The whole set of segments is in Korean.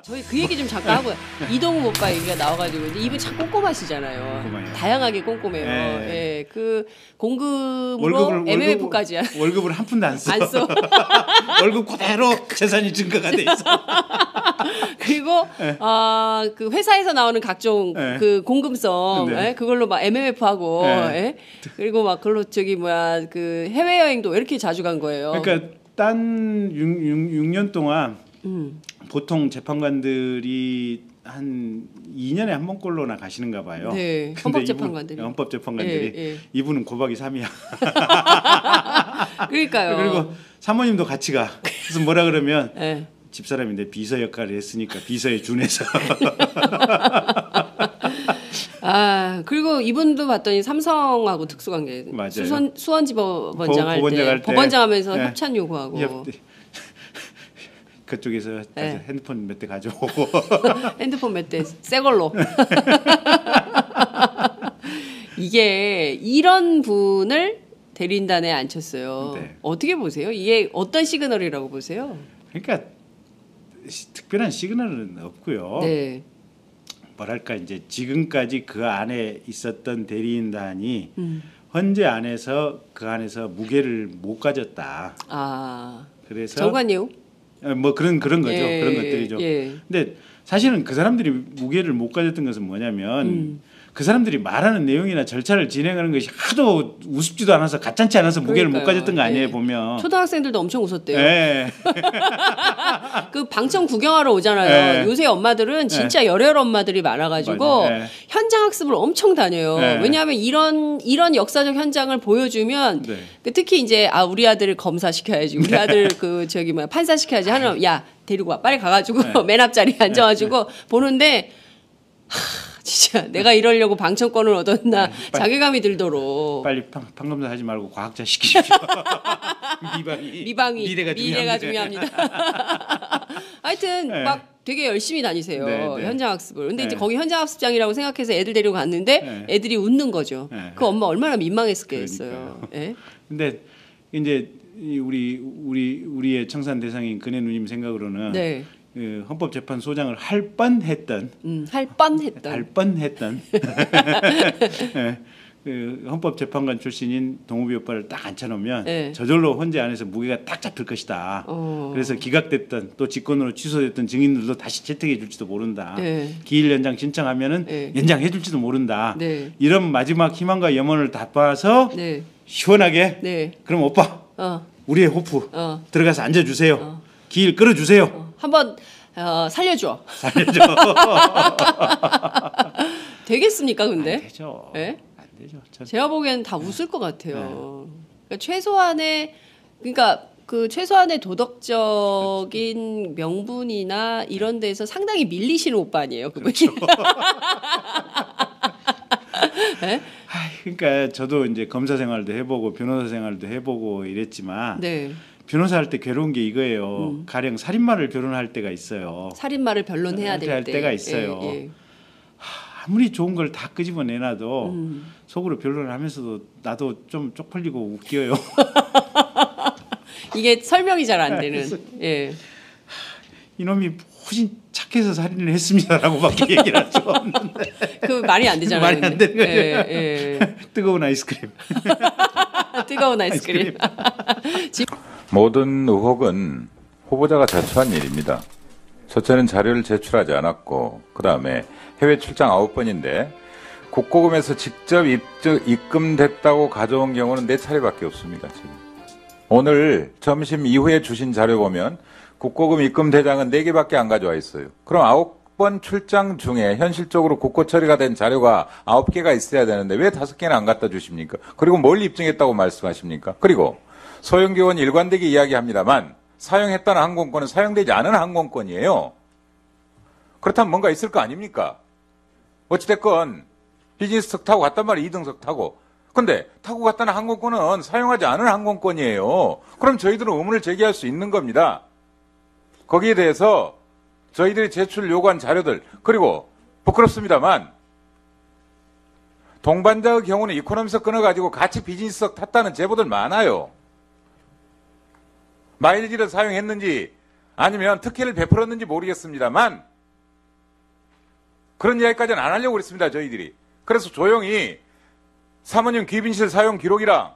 저희 그 얘기 좀 잠깐 하고요. 이동욱 오빠 얘기가 나와가지고 이분 참 꼼꼼하시잖아요. 꼼꼼해요. 다양하게 꼼꼼해요. 네. 예, 그 공금으로 MMF까지 월급을 한 푼도 안 써. 안 써. 월급 그대로 재산이 증가가 돼 있어. 그리고 네. 그 회사에서 나오는 각종 네. 그 공금성 네. 예? 그걸로 막 MMF 하고 네. 예? 그리고 막 그걸로 저기 뭐야 그 해외 여행도 왜 이렇게 자주 간 거예요. 그러니까 딴 6년 동안 보통 재판관들이 한 2년에 한 번꼴로나 가시는가 봐요. 네. 헌법재판관들이. 헌법재판관들이. 예, 예. 이분은 고박이 3이야. 그러니까요. 그리고 사모님도 같이 가. 그래서 뭐라 그러면 예. 집사람인데 비서 역할을 했으니까 비서에 준해서. 그리고 이분도 봤더니 삼성하고 특수관계. 맞아요. 수원지법원장 할 법원장 때 할 때. 법원장 하면서 네. 협찬 요구하고. 그쪽에서 네. 핸드폰 몇 대 가져오고. 핸드폰 몇 대 새 걸로. 이게 이런 분을 대리인단에 앉혔어요. 네. 어떻게 보세요? 이게 어떤 시그널이라고 보세요? 그러니까 특별한 시그널은 없고요. 네. 뭐랄까 이제 지금까지 그 안에 있었던 대리인단이 헌재 안에서 그 안에서 무게를 못 가졌다. 그래서 정관예우? 뭐 그런 거죠. 예, 그런 것들이죠. 예. 근데 사실은 그 사람들이 무게를 못 가졌던 것은 뭐냐면 그 사람들이 말하는 내용이나 절차를 진행하는 것이 하도 우습지도 않아서 가짠치 않아서 무게를 못 가졌던 거 아니에요. 예. 보면 초등학생들도 엄청 웃었대요. 예. 그 방청 구경하러 오잖아요. 네. 요새 엄마들은 진짜 열혈 엄마들이 많아가지고 네. 현장 학습을 엄청 다녀요. 네. 왜냐하면 이런 역사적 현장을 보여주면 네. 특히 이제 우리 아들 검사 시켜야지, 우리 아들 그 저기 뭐야 판사 시켜야지 하는 야 데리고 와 빨리 가가지고 네. 맨 앞자리에 앉아가지고 보는데. 진짜 내가 이러려고 방청권을 얻었나 자괴감이 들도록 빨리 판검사 하지 말고 과학자 시키십시오. 미방이 미래가 중요합니다. 하여튼 네. 막 되게 열심히 다니세요. 네, 네. 현장 학습을. 근데 이제 네. 거기 현장 학습장이라고 생각해서 애들 데리고 갔는데 네. 애들이 웃는 거죠. 네. 그 엄마 얼마나 민망했겠어요. 예? 근데 이제 우리의 청산 대상인 근혜 누님 생각으로는 네. 그 헌법재판소장을 할 뻔했던 할 뻔했던. 예, 그 헌법재판관 출신인 동욱이 오빠를 딱 앉혀놓으면 네. 저절로 헌재 안에서 무게가 딱 잡힐 것이다. 어. 그래서 기각됐던 또 직권으로 취소됐던 증인들도 다시 채택해 줄지도 모른다. 네. 기일 연장 신청하면은 네. 연장해 줄지도 모른다. 네. 이런 마지막 희망과 염원을 담아서 네. 시원하게 네. 그럼 오빠 우리의 호프 들어가서 앉아주세요. 기일 끌어주세요. 한번 살려줘. 살려줘. 되겠습니까, 근데? 안 되죠. 네? 안 되죠. 제가 보기에는 다 웃을 것 같아요. 그러니까 최소한의 도덕적인 명분이나 이런 데서 상당히 밀리시는 오빠 아니에요, 그분이. 그렇죠. 네? 그러니까 저도 이제 검사 생활도 해보고 변호사 생활도 해보고 이랬지만 네. 변호사 할 때 괴로운 게 이거예요. 가령 살인마를 변론할 때가 있어요. 살인마를 변론해야 될 할 때. 때가 있어요. 예, 예. 아무리 좋은 걸 다 끄집어내놔도 속으로 변론을 하면서도 나도 좀 쪽팔리고 웃겨요. 이게 설명이 잘 안 되는. 예. 이놈이 훨씬 착해서 살인을 했습니다라고밖에 얘기를 할 수가 없는데. 그 말이 안 되잖아요. 말이 안 되는 거예요. 예, 예. 뜨거운 아이스크림. 뜨거운 아이스크림. 모든 의혹은 후보자가 자초한 일입니다. 첫째는 자료를 제출하지 않았고 그 다음에 해외 출장 9번인데 국고금에서 직접 입금됐다고 가져온 경우는 4차례밖에 없습니다. 지금. 오늘 점심 이후에 주신 자료 보면 국고금 입금 대장은 4개밖에 안 가져와 있어요. 그럼 9번 출장 중에 현실적으로 국고 처리가 된 자료가 9개가 있어야 되는데 왜 5개나 안 갖다 주십니까? 그리고 뭘 입증했다고 말씀하십니까? 그리고 소형교원 일관되게 이야기합니다만 사용했다는 항공권은 사용되지 않은 항공권이에요. 그렇다면 뭔가 있을 거 아닙니까? 어찌됐건 비즈니스석 타고 갔단 말이에요. 2등석 타고. 근데 타고 갔다는 항공권은 사용하지 않은 항공권이에요. 그럼 저희들은 의문을 제기할 수 있는 겁니다. 거기에 대해서 저희들이 제출 요구한 자료들, 그리고 부끄럽습니다만 동반자의 경우는 이코노미석 끊어가지고 같이 비즈니스석 탔다는 제보들 많아요. 마일리지를 사용했는지 아니면 특혜를 베풀었는지 모르겠습니다만 그런 이야기까지는 안 하려고 그랬습니다, 저희들이. 그래서 조용히 사모님 귀빈실 사용 기록이랑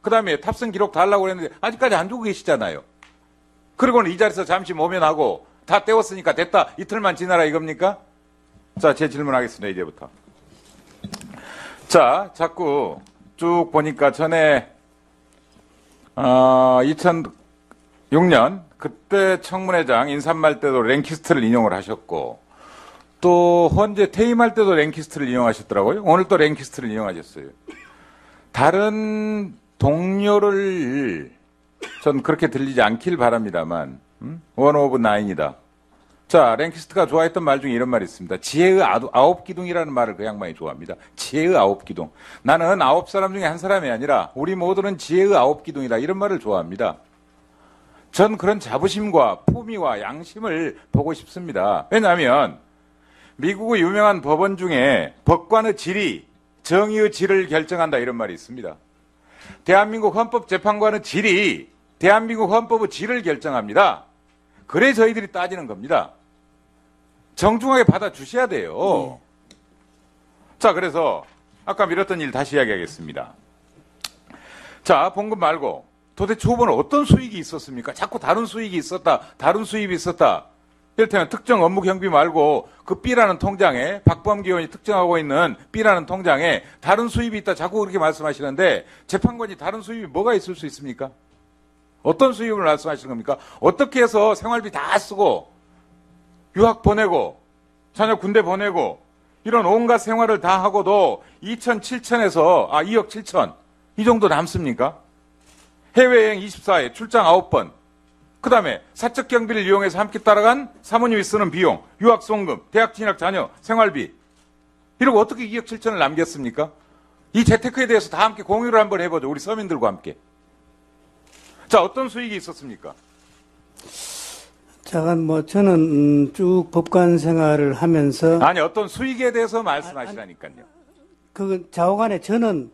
그 다음에 탑승 기록 달라고 그랬는데 아직까지 안 주고 계시잖아요. 그리고는 이 자리에서 잠시 모면하고 다 떼웠으니까 됐다. 이틀만 지나라 이겁니까? 자, 제 질문하겠습니다, 이제부터. 자, 자꾸 쭉 보니까 전에 2006년 그때 청문회장 인사말 때도 랭키스트를 인용을 하셨고 또 헌재 퇴임할 때도 랭키스트를 인용하셨더라고요. 오늘 또 랭키스트를 인용하셨어요. 다른 동료를 전 그렇게 들리지 않길 바랍니다만 원 오브 나인이다. 자, 랭키스트가 좋아했던 말 중에 이런 말이 있습니다. 지혜의 아홉 기둥이라는 말을 그 양반이 좋아합니다. 지혜의 아홉 기둥. 나는 9사람 중에 한 사람이 아니라 우리 모두는 지혜의 아홉 기둥이다. 이런 말을 좋아합니다. 전 그런 자부심과 품위와 양심을 보고 싶습니다. 왜냐하면 미국의 유명한 법원 중에 법관의 질이 정의의 질을 결정한다 이런 말이 있습니다. 대한민국 헌법재판관의 질이 대한민국 헌법의 질을 결정합니다. 그래 저희들이 따지는 겁니다. 정중하게 받아주셔야 돼요. 자, 그래서 아까 미뤘던 일 다시 이야기하겠습니다. 자, 봉급 말고 도대체 후보는 어떤 수익이 있었습니까? 자꾸 다른 수익이 있었다, 다른 수입이 있었다. 이를테면 특정 업무 경비 말고 그 B라는 통장에 박범기 의원이 특정하고 있는 B라는 통장에 다른 수입이 있다 자꾸 그렇게 말씀하시는데 재판관이 다른 수입이 뭐가 있을 수 있습니까? 어떤 수입을 말씀하시는 겁니까? 어떻게 해서 생활비 다 쓰고 유학 보내고 자녀 군대 보내고 이런 온갖 생활을 다 하고도 2천 7천에서 2억 7천 이 정도 남습니까? 해외여행 24회 출장 9번 그 다음에 사적 경비를 이용해서 함께 따라간 사모님이 쓰는 비용, 유학 송금, 대학 진학 자녀, 생활비 이러고 어떻게 2억 7천을 남겼습니까? 이 재테크에 대해서 다 함께 공유를 한번 해보죠. 우리 서민들과 함께. 자, 어떤 수익이 있었습니까? 자, 저는 쭉 법관 생활을 하면서 아니 어떤 수익에 대해서 말씀하시라니까요. 그 좌우간에 저는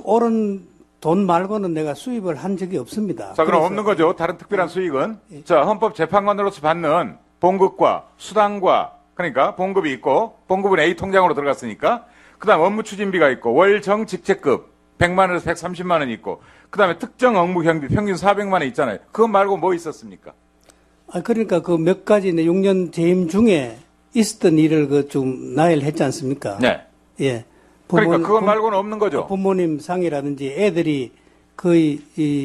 옳은 돈 말고는 내가 수입을 한 적이 없습니다. 자, 그럼 없는 거죠. 다른 특별한 수익은. 자, 헌법재판관으로서 받는 봉급과 수당과 그러니까 봉급이 있고 봉급은 A 통장으로 들어갔으니까 그 다음 업무 추진비가 있고 월 정직책급 100만 원에서 130만 원 있고 그 다음에 특정 업무 경비 평균 400만 원 있잖아요. 그거 말고 뭐 있었습니까? 그러니까 그 몇 가지 6년 재임 중에 있었던 일을 좀 나열했지 않습니까? 네. 예. 그러니까 그거 말고는 없는 거죠. 부모님 상이라든지 애들이 거의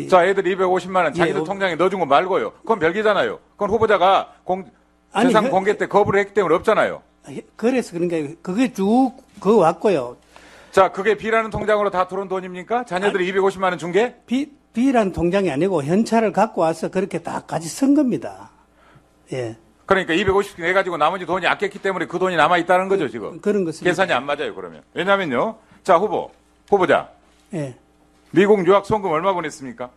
자, 애들 250만 원 자기들 통장에 넣어준 거 말고요. 그건 별개잖아요. 그건 후보자가 재산 공개 때 거부를 했기 때문에 없잖아요. 그래서 그러니까 그게 쭉 그거 왔고요. 자, 그게 B라는 통장으로 다 들어온 돈입니까? 자녀들이 250만 원 준 게? B라는 통장이 아니고 현찰을 갖고 와서 그렇게 다 같이 쓴 겁니다. 예. 그러니까 250개 내가지고 나머지 돈이 아꼈기 때문에 그 돈이 남아있다는 거죠, 지금. 그런 것입니다. 계산이 안 맞아요, 그러면. 왜냐면요. 자, 후보자. 예. 미국 유학 송금 얼마 보냈습니까?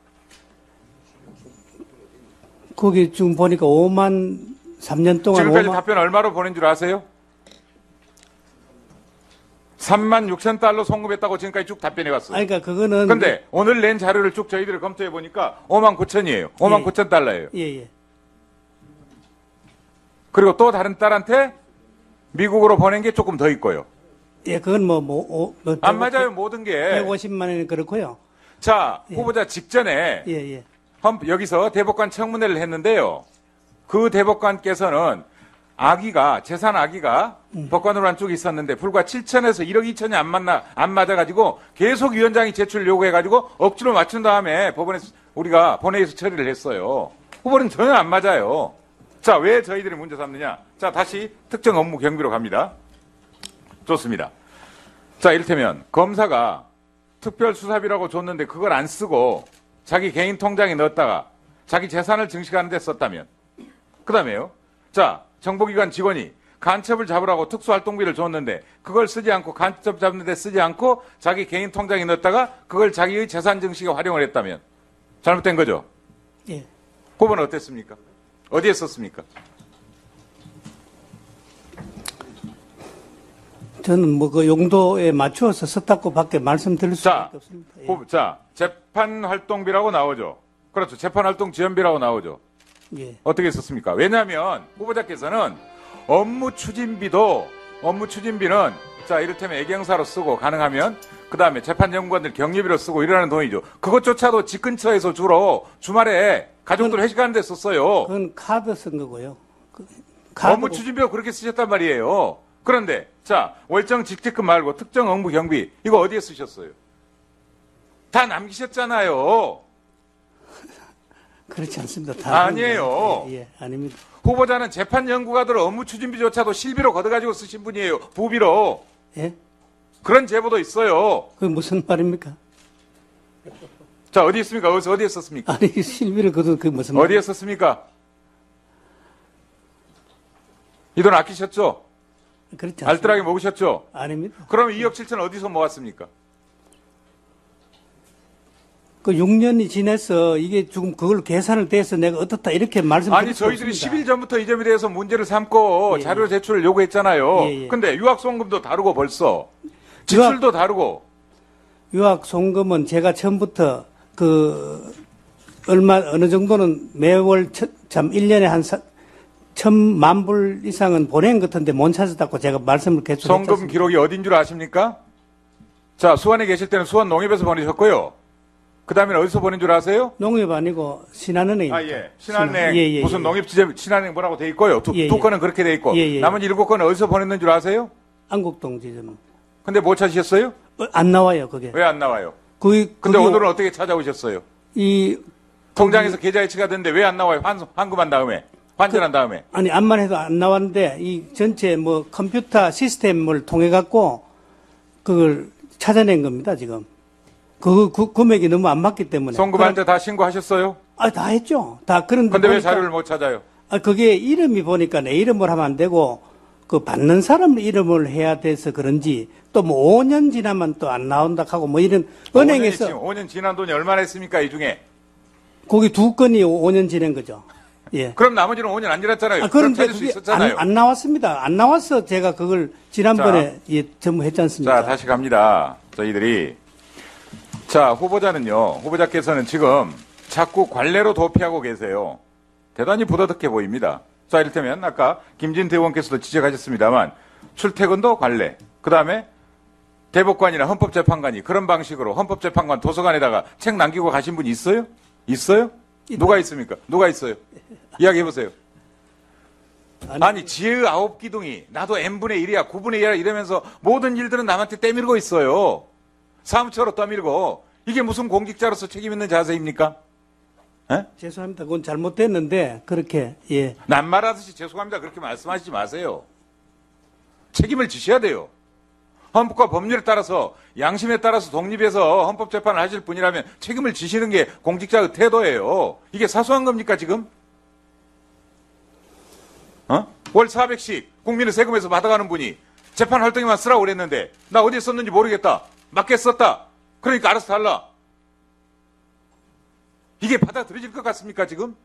거기 지금 보니까 3년 동안. 지금까지 답변 얼마로 보낸 줄 아세요? 3만 6천 달러 송금했다고 지금까지 쭉 답변해 왔어요. 그러니까 그거는. 근데 오늘 낸 자료를 쭉 저희들이 검토해 보니까 5만 9천이에요. 5만 9천 달러예요. 예. 그리고 또 다른 딸한테 미국으로 보낸 게 조금 더 있고요. 예, 그건 안 맞아요, 모든 게. 150만 원이 그렇고요. 자, 후보자 직전에. 여기서 대법관 청문회를 했는데요. 그 대법관께서는 재산 아기가 법관으로 한 쭉 있었는데 불과 7천에서 1억 2천이 안 맞아가지고 계속 위원장이 제출 요구해가지고 억지로 맞춘 다음에 우리가 본회의에서 처리를 했어요. 후보는 전혀 안 맞아요. 자, 왜 저희들이 문제 삼느냐? 자, 다시 특정 업무 경비로 갑니다. 좋습니다. 자, 이를테면 검사가 특별수사비라고 줬는데 그걸 안 쓰고 자기 개인 통장에 넣었다가 자기 재산을 증식하는 데 썼다면 그 다음에요. 자, 정보기관 직원이 간첩을 잡으라고 특수활동비를 줬는데 그걸 쓰지 않고 간첩 잡는 데 쓰지 않고 자기 개인 통장에 넣었다가 그걸 자기의 재산 증식에 활용을 했다면 잘못된 거죠? 예. 후보는 어땠습니까? 어디에 썼습니까? 저는 그 용도에 맞추어서 썼다고 밖에 말씀드릴 수밖에 없습니다. 예. 자, 재판활동비라고 나오죠. 그렇죠. 재판활동 지원비라고 나오죠. 예. 어떻게 썼습니까? 왜냐하면 후보자께서는 업무 추진비는 자 이를테면 애경사로 쓰고 가능하면 그 다음에 재판연구관들 격리비로 쓰고 이러는 돈이죠. 그것조차도 집 근처에서 주로 주말에 가족들 회식하는 데 썼어요. 그건 카드 쓴 거고요. 업무 추진비로 그렇게 쓰셨단 말이에요. 그런데 자 월정 직책금 말고 특정 업무 경비 이거 어디에 쓰셨어요? 다 남기셨잖아요. 그렇지 않습니다. 다 아니에요. 예, 아닙니다. 후보자는 재판연구가들 업무 추진비조차도 실비로 걷어가지고 쓰신 분이에요. 부비로. 예? 그런 제보도 있어요. 그게 무슨 말입니까? 자 어디 있습니까? 어디에 썼습니까? 아니 실비를 거둔 그게 무슨 어디에 썼습니까? 이 돈 아끼셨죠? 그렇지 않습니다. 알뜰하게 먹으셨죠? 아닙니다. 그럼 2억 7천 어디서 모았습니까? 그 6년이 지나서 이게 지금 그걸 계산을 대해서 내가 어떻다 이렇게 말씀드릴 아니 수 저희들이 없습니다. 10일 전부터 이 점에 대해서 문제를 삼고 예, 자료 제출을 요구했잖아요. 예, 예. 근데 유학송금도 다루고 벌써 지출도 다루고 유학 송금은 제가 처음부터 그 어느 정도는 매월 참 1년에 한 1,000만 불 이상은 보낸 것 같은데 못 찾았다고 제가 말씀을 계속 송금 했잖습니까? 기록이 어딘 줄 아십니까? 자 수원에 계실 때는 수원 농협에서 보내셨고요. 그 다음에 어디서 보낸 줄 아세요? 농협 아니고 신한은행입니다. 아, 예. 신한은행, 예, 예, 무슨 예. 농협지점, 신한은행 뭐라고 돼 있고요. 두 예, 예. 건은 그렇게 돼 있고. 예, 예. 나머지 7건은 어디서 보냈는 줄 아세요? 안국동 지점. 근데 못 찾으셨어요? 안 나와요, 그게. 왜 안 나와요? 근데 근데 오늘은 어떻게 찾아오셨어요? 이 통장에서 계좌 이체가 됐는데 왜 안 나와요? 환급한 다음에. 환전한 다음에. 아니 암만 해도 안 나왔는데 이 전체 뭐 컴퓨터 시스템을 통해 갖고 그걸 찾아낸 겁니다, 지금. 그 금액이 너무 안 맞기 때문에. 송금할 때 다 신고하셨어요? 다 했죠. 다 그런데 근데 왜 보니까 자료를 못 찾아요? 그게 이름이 보니까 내 이름을 하면 안 되고 그 받는 사람 이름을 해야 돼서 그런지 또 뭐 5년 지나면 또 안 나온다 하고 뭐 이런 은행에서 5년 지난 돈이 얼마나 했습니까, 이 중에? 거기 2건이 5년 지난 거죠. 예. 그럼 나머지는 5년 안 지났잖아요. 그럼 그런데 찾을 수 그게 있었잖아요. 안 나왔습니다. 안 나와서 제가 그걸 지난번에 전부 했지 않습니까? 자, 다시 갑니다. 저희들이. 자, 후보자께서는 지금 자꾸 관례로 도피하고 계세요. 대단히 부도덕해 보입니다. 자, 이를테면 아까 김진태 의원께서도 지적하셨습니다만 출퇴근도 관례, 그 다음에 대법관이나 헌법재판관이 그런 방식으로 헌법재판관 도서관에다가 책 남기고 가신 분이 있어요? 있어요? 누가 있습니까? 누가 있어요? 이야기해보세요. 아니 지혜의 9기둥이 나도 n분의 1이야 9분의 1이야 이러면서 모든 일들은 남한테 떠밀고 있어요. 사무처로 떠밀고. 이게 무슨 공직자로서 책임 있는 자세입니까? 에? 죄송합니다. 그건 잘못됐는데 그렇게 예. 낱말하듯이 죄송합니다 그렇게 말씀하시지 마세요. 책임을 지셔야 돼요. 헌법과 법률에 따라서 양심에 따라서 독립해서 헌법재판을 하실 분이라면 책임을 지시는 게 공직자의 태도예요. 이게 사소한 겁니까 지금? 월 400씩 국민의 세금에서 받아가는 분이 재판 활동에만 쓰라고 그랬는데 나 어디에 썼는지 모르겠다. 맞게 썼다. 그러니까 알아서 달라. 이게 받아들여질 것 같습니까 지금?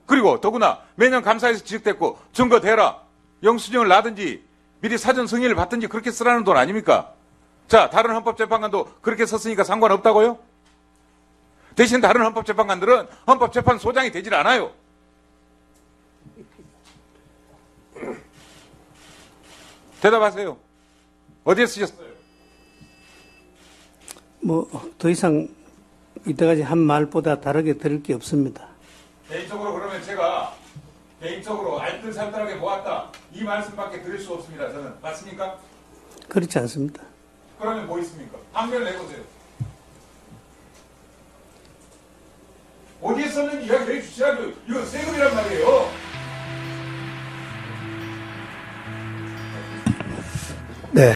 그리고 더구나 매년 감사에서 지적됐고 증거 대라. 영수증을 놔든지 미리 사전 승인을 받든지 그렇게 쓰라는 돈 아닙니까? 자, 다른 헌법재판관도 그렇게 썼으니까 상관없다고요? 대신 다른 헌법재판관들은 헌법재판소장이 되질 않아요. 대답하세요. 어디에 쓰셨어요? 뭐 더 이상 이때까지 한 말보다 다르게 들을 게 없습니다. 개인적으로 그러면 제가 개인적으로 알뜰살뜰하게 모았다. 이 말씀밖에 드릴 수 없습니다. 저는. 맞습니까? 그렇지 않습니다. 그러면 뭐 있습니까? 항변을 내보세요. 어디에 썼는지 이야기해 주셔야죠. 이건 세금이란 말이에요.